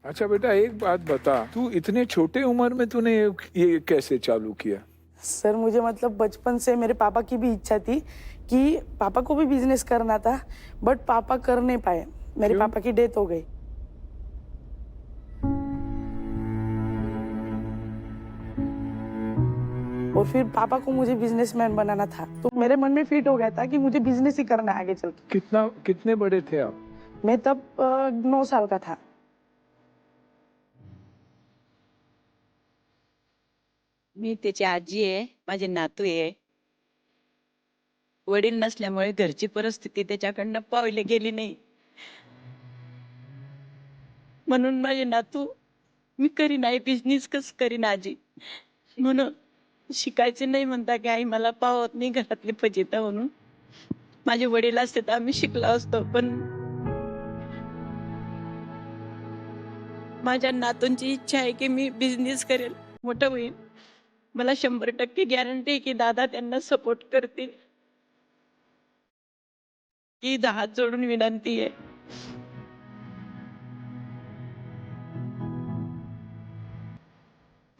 अच्छा बेटा, एक बात बता, तू इतने छोटे उम्र में तूने ये कैसे चालू किया? सर मुझे मतलब बचपन से मेरे पापा की भी इच्छा थी कि पापा को भी बिजनेस करना था, बट पापा कर नहीं पाए। मेरे क्यों? पापा की डेथ हो गई। और फिर पापा को मुझे बिजनेसमैन बनाना था, तो मेरे मन में फिट हो गया था कि मुझे बिजनेस ही करना है आगे चल के। कितने बड़े थे आप? मैं तब 9 साल का था। मी त्याची आजी आहे, माझे नातू आहे. वडील नसल्यामुळे घरची परिस्थिती त्याच्याकडनं पावली गेली नाही. म्हणून माझे नातू मी करीन आई बिझनेस कस करीन आजी म्हणून शिकायचे नाही म्हणता की आई मला पावत नाही घरातली फजिता म्हणून. माझे वडील असते तर आम्ही शिकलो असतो, पण माझ्या नातूंची इच्छा आहे की मी बिझनेस करेल, मोठं होईल. मला 100% गॅरंटी आहे की दादा त्यांना सपोर्ट करतील. ही हात जोडून विनंती आहे.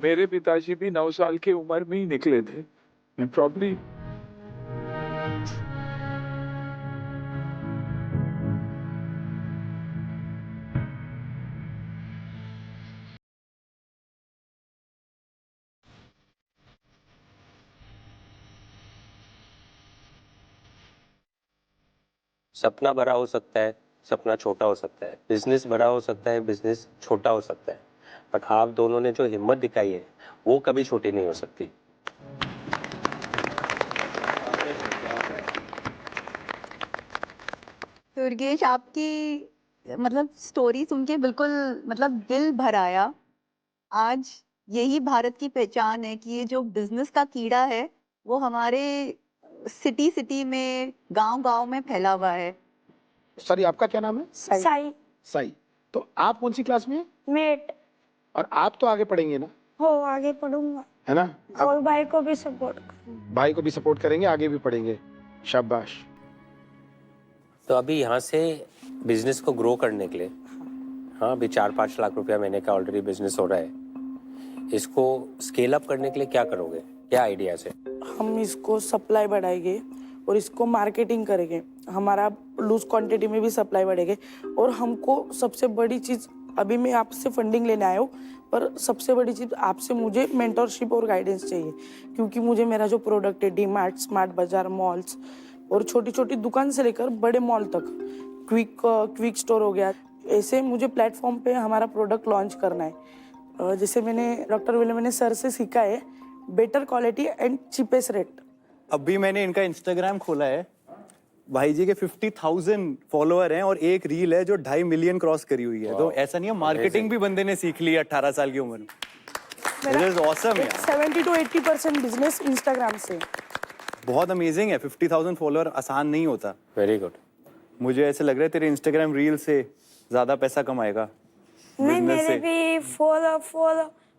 मेरे पिताजी भी 9 साल की उम्र में ही निकले थे। मैं प्रॉब्ली सपना बड़ा हो सकता है, सपना छोटा हो सकता है, बिजनेस बड़ा हो सकता है, बिजनेस छोटा हो सकता है, बट आप दोनों ने जो हिम्मत दिखाई है वो कभी छोटी नहीं हो सकती। दुर्गेश, आपकी मतलब स्टोरी सुन के बिल्कुल मतलब दिल भर आया। आज यही भारत की पहचान है कि ये जो बिजनेस का कीड़ा है वो हमारे सिटी सिटी में, गांव गांव में फैला हुआ है। सॉरी, आपका क्या नाम है? साई। साई। तो आप कौन सी क्लास में हैं? मेट और आप तो आगे पढ़ेंगे ना, हो, आगे पढ़ूंगा है ना? और भाई को भी सपोर्ट करूंगा। भाई को भी सपोर्ट करेंगे, आगे भी पढ़ेंगे। शाबाश। तो अभी यहाँ से बिजनेस को ग्रो करने के लिए, हाँ अभी 4-5 लाख रुपया महीने का ऑलरेडी बिजनेस हो रहा है, इसको स्केल अप करने के लिए क्या करोगे, क्या आइडियाज है? हम इसको सप्लाई बढ़ाएंगे और इसको मार्केटिंग करेंगे। हमारा लूज क्वांटिटी में भी सप्लाई बढ़ेगी। और हमको सबसे बड़ी चीज़, अभी मैं आपसे फंडिंग लेने आया हूँ, पर सबसे बड़ी चीज़ आपसे मुझे मेंटरशिप और गाइडेंस चाहिए, क्योंकि मुझे मेरा जो प्रोडक्ट है डीमार्ट, स्मार्ट बाजार, मॉल्स और छोटी छोटी दुकान से लेकर बड़े मॉल तक, क्विक स्टोर हो गया, ऐसे मुझे प्लेटफॉर्म पे हमारा प्रोडक्ट लॉन्च करना है। जैसे मैंने डॉक्टर विलियम सर से सीखा है, better quality and cheapest rate. अभी मैंने इनका इंस्टाग्राम खोला है, भाई जी के 50,000 फॉलोअर हैं और एक रील है जो 2.5 मिलियन क्रॉस करी हुई है। तो ऐसा नहीं है, मार्केटिंग भी बंदे ने सीख ली 18 साल की उम्र में। It is awesome यार। 70 to 80% बिजनेस इंस्टाग्राम से। बहुत अमेजिंग है, 50,000 फॉलोअर आसान नहीं होता। Very good. मुझे ऐसे लग रहा है तेरे इंस्टाग्राम रील से ज्यादा पैसा कमाएगा नहीं, business मेरे से। भी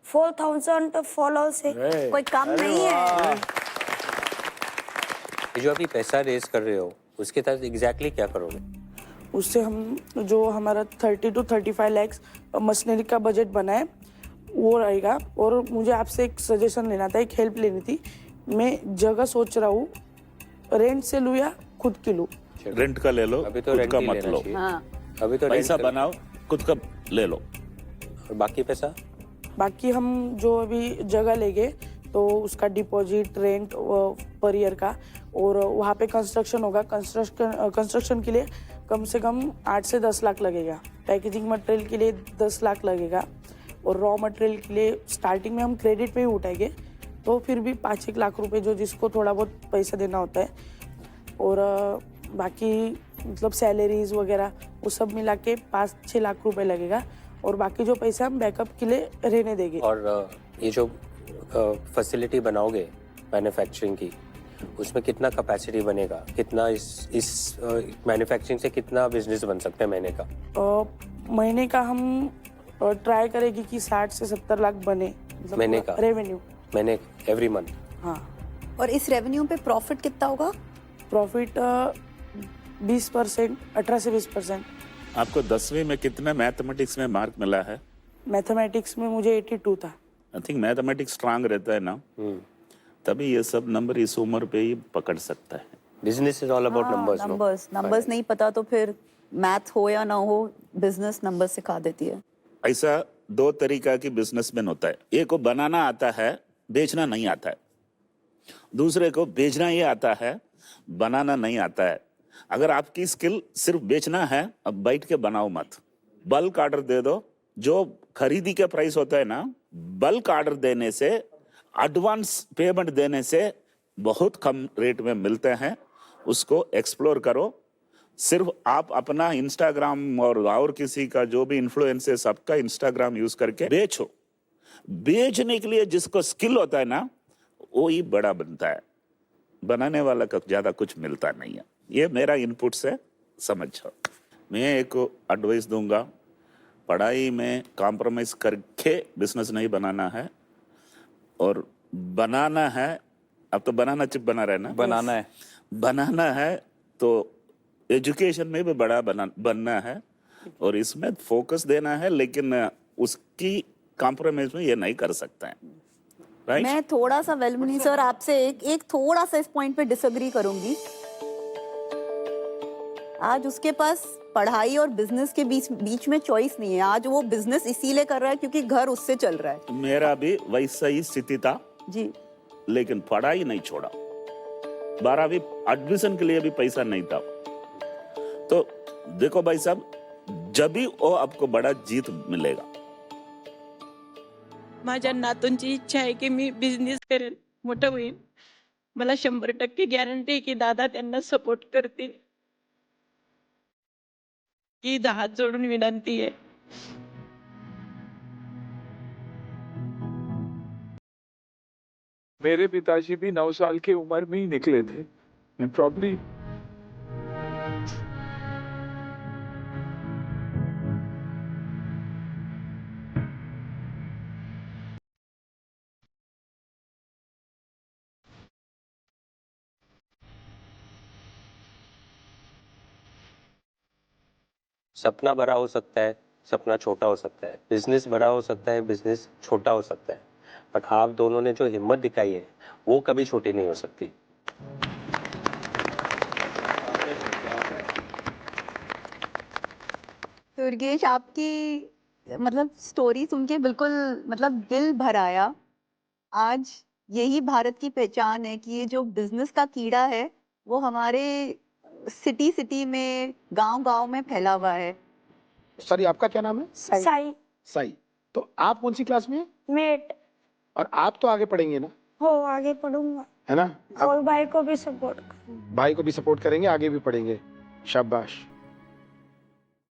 4,000 फॉलोअर्स है, कोई कम नहीं है। ये जो अभी पैसा रेज कर रहे हो उसके तहत एग्जैक्टली क्या करोगे? उससे हम जो हमारा 30 to 35 लाख मशीनरी का बजट बना है वो रहेगा। और मुझे आपसे एक सजेशन लेना था, एक हेल्प लेनी थी। मैं जगह सोच रहा हूँ, रेंट से लूँ या खुद की लूँ। रेंट का ले लो, अभी तो खुद रेंट का ही मत लेना लो। चाहिए। हाँ। अभी तो पैसा रेंट बनाओ, खुद का ले लो। और बाकी पैसा बाकी हम जो अभी जगह लेंगे तो उसका डिपॉजिट, रेंट पर ईयर का, और वहाँ पे कंस्ट्रक्शन होगा। कंस्ट्रक्शन के लिए कम से कम 8 से 10 लाख लगेगा। पैकेजिंग मटेरियल के लिए 10 लाख लगेगा। और रॉ मटेरियल के लिए स्टार्टिंग में हम क्रेडिट पे ही उठाएंगे, तो फिर भी 5-1 लाख रुपए जो जिसको थोड़ा बहुत पैसा देना होता है। और बाकी मतलब सैलरीज वगैरह वो सब मिला के 5-6 लाख रुपए लगेगा। और बाकी जो पैसा हम बैकअप के लिए रहने देंगे। और ये जो फैसिलिटी बनाओगे मैन्युफैक्चरिंग की, उसमें कितना कैपेसिटी बनेगा, कितना इस मैन्युफैक्चरिंग से कितना बिजनेस बन सकते हैं महीने का? महीने का हम ट्राई करेगी कि 60 से 70 लाख बने, मतलब महीने का रेवेन्यू, महीने एवरी मंथ। हाँ। और इस रेवेन्यू पे प्रॉफिट कितना होगा? प्रॉफिट 20%, 18 से 20%। आपको 10वीं में कितने मैथमेटिक्स में मार्क मिला है? मैथमेटिक्स में मुझे 82 था। आई थिंक मैथमेटिक्स स्ट्रांग रहता है ना, तभी ये सब नंबर इस उम्र पे ही पकड़ सकता है। Business is all about numbers, no? Numbers नहीं पता तो फिर मैथ हो या ना हो, बिजनेस नंबर सिखा देती है। ऐसा दो तरीका की बिजनेसमैन होता है, एक को बनाना आता है, बेचना नहीं आता है। दूसरे को बेचना ही आता है, बनाना नहीं आता है। अगर आपकी स्किल सिर्फ बेचना है, अब बैठ के बनाओ मत, बल्क ऑर्डर दे दो। जो खरीदी के प्राइस होता है ना, बल्क ऑर्डर देने से, एडवांस पेमेंट देने से बहुत कम रेट में मिलते हैं। उसको एक्सप्लोर करो। सिर्फ आप अपना इंस्टाग्राम और किसी का जो भी इन्फ्लुएंस है सबका इंस्टाग्राम यूज करके बेचो। बेचने के लिए जिसको स्किल होता है ना, वो ही बड़ा बनता है, बनाने वाला का ज्यादा कुछ मिलता नहीं है। ये मेरा इनपुट से समझो। मैं एक एडवाइस दूंगा, पढ़ाई में कॉम्प्रोमाइज करके बिजनेस नहीं बनाना है, और बनाना है, अब तो बनाना चिप बना रहे ना, बनाना है तो एजुकेशन में भी बड़ा बनना है और इसमें फोकस देना है, लेकिन उसकी कॉम्प्रोमाइज में ये नहीं कर सकते हैं, राइट? मैं थोड़ा सा वेलमुनी सर आपसे एक थोड़ा सा इस पॉइंट पे डिसएग्री करूंगी। आज उसके पास पढ़ाई और बिजनेस के बीच में चॉइस नहीं है। आज वो बिजनेस इसीलिए कर रहा है क्योंकि घर उससे चल रहा है। मेरा भी वैसा ही स्थिति था जी, लेकिन पढ़ाई नहीं छोड़ा। 12वीं एडमिशन के लिए भी पैसा नहीं था। तो देखो भाई साहब, जब भी वो आपको बड़ा जीत मिलेगा। माझ्या नातूंची इच्छा आहे की मी बिझनेस करेन, मोठं होईल. मला 100% गॅरंटी आहे की दादा त्यांना सपोर्ट करतील. ही हात जोडून विनंती आहे. मेरे पिताजी भी 9 साल की उम्र में ही निकले थे। मैं प्रॉब्ली सपना बड़ा हो सकता है, सपना छोटा हो सकता है, बिजनेस बड़ा हो सकता है, बिजनेस छोटा हो सकता है, बट आप दोनों ने जो हिम्मत दिखाई है वो कभी छोटी नहीं हो सकती। दुर्गेश आपकी मतलब स्टोरी सुन के बिल्कुल मतलब दिल भर आया। आज यही भारत की पहचान है कि ये जो बिजनेस का कीड़ा है वो हमारे सिटी सिटी में, गांव गांव में फैला हुआ है। सॉरी, आपका क्या नाम है? साई। साई। तो आप कौन सी क्लास में हैं? मेट। और आप तो आगे पढ़ेंगे ना, हो आगे पढ़ूंगा, है ना? और भाई को भी सपोर्ट। भाई को भी सपोर्ट करेंगे, आगे भी पढ़ेंगे। शाबाश।